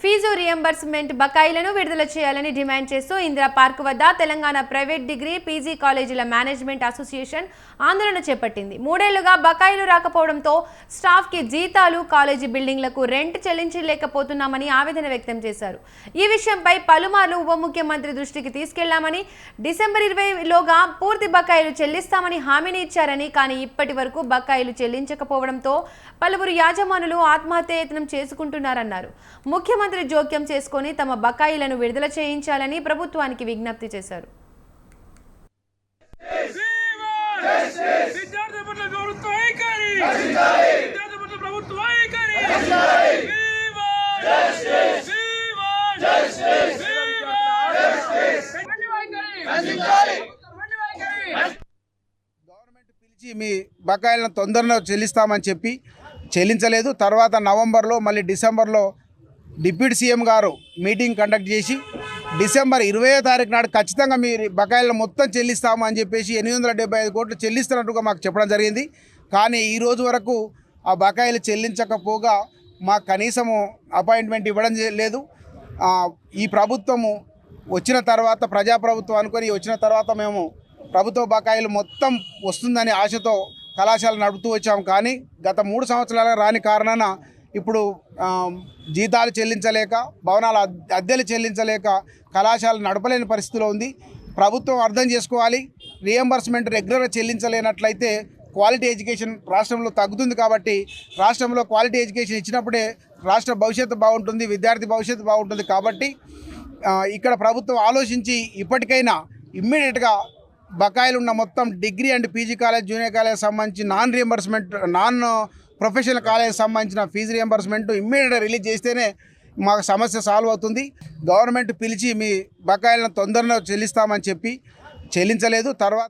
Fee reimbursement బకాయిలను విడుదల చేయాలని డిమాండ్ చేస్తూ ఇందిరా పార్క్ వద్ద తెలంగాణ ప్రైవేట్ డిగ్రీ పీజీ కాలేజీల మేనేజ్మెంట్ అసోసియేషన్ ఆందోళన చేపట్టింది. 3 ఏళ్లుగా బకాయిలు రాకపోవడంతో స్టాఫ్కి జీతాలు, కాలేజీ బిల్డింగ్లకు రెంట్ చెల్లించలేకపోతున్నామని ఆవేదన వ్యక్తం చేశారు. ఈ విషయంపై పలుమార్లు ఉప ముఖ్యమంత్రి దృష్టికి తీసుకెళ్లామని, డిసెంబర్ 20లోగా పూర్తి బకాయిలు చెల్లిస్తామని హామీని ఇచ్చారని, కానీ ఇప్పటి వరకు బకాయిలు చెల్లించకపోవడంతో పలువురు యాజమానులు ఆత్మహత్యాయత్నం చేసుకుంటున్నారన్నారు. ముఖ్యమంత్రి జోక్యం చేసుకొని తమ బకాయిలను విడుదల చేయించాలని ప్రభుత్వానికి విజ్ఞప్తి చేశారు. గవర్నమెంట్ పిలిచి మీ బకాయిలను తొందరగా చెల్లిస్తామని చెప్పి చెల్లించలేదు. తర్వాత నవంబర్లో మళ్ళీ డిసెంబర్లో డిప్యూటీ సీఎం గారు మీటింగ్ కండక్ట్ చేసి డిసెంబర్ 20వ తారీఖు నాడు ఖచ్చితంగా మీ బకాయిలను మొత్తం చెల్లిస్తాము అని చెప్పేసి 875 కోట్లు చెల్లిస్తున్నట్టుగా మాకు చెప్పడం జరిగింది. కానీ ఈ రోజు వరకు ఆ బకాయిలు చెల్లించకపోగా మాకు కనీసము అపాయింట్మెంట్ ఇవ్వడం లేదు. ఈ ప్రభుత్వము వచ్చిన తర్వాత, ప్రజాప్రభుత్వం అనుకొని వచ్చిన తర్వాత మేము ప్రభుత్వ బకాయిలు మొత్తం వస్తుందని ఆశతో కళాశాల నడుపుతూ వచ్చాము. కానీ గత 3 సంవత్సరాలుగా రాని కారణాన ఇప్పుడు జీతాలు చెల్లించలేక, భవనాల అద్దెలు చెల్లించలేక కళాశాల నడపలేని పరిస్థితిలో ఉంది. ప్రభుత్వం అర్థం చేసుకోవాలి. రియంబర్స్మెంట్ రెగ్యులర్గా చెల్లించలేనట్లయితే క్వాలిటీ ఎడ్యుకేషన్ రాష్ట్రంలో తగ్గుతుంది. కాబట్టి రాష్ట్రంలో క్వాలిటీ ఎడ్యుకేషన్ ఇచ్చినప్పుడే రాష్ట్ర భవిష్యత్తు బాగుంటుంది, విద్యార్థి భవిష్యత్తు బాగుంటుంది. కాబట్టి ఇక్కడ ప్రభుత్వం ఆలోచించి ఇప్పటికైనా ఇమ్మీడియట్గా బకాయిలు ఉన్న మొత్తం degree and PG college, junior college సంబంధించి నాన్ ప్రొఫెషనల్ కాలేజ్ సంబంధించిన ఫీజు రియంబర్స్మెంట్ ఇమ్మీడియట్గా రిలీజ్ చేస్తేనే మాకు సమస్య సాల్వ్ అవుతుంది. గవర్నమెంట్ పిలిచి మీ బకాయిలను తొందరగా చెల్లిస్తామని చెప్పి చెల్లించలేదు. తర్వాత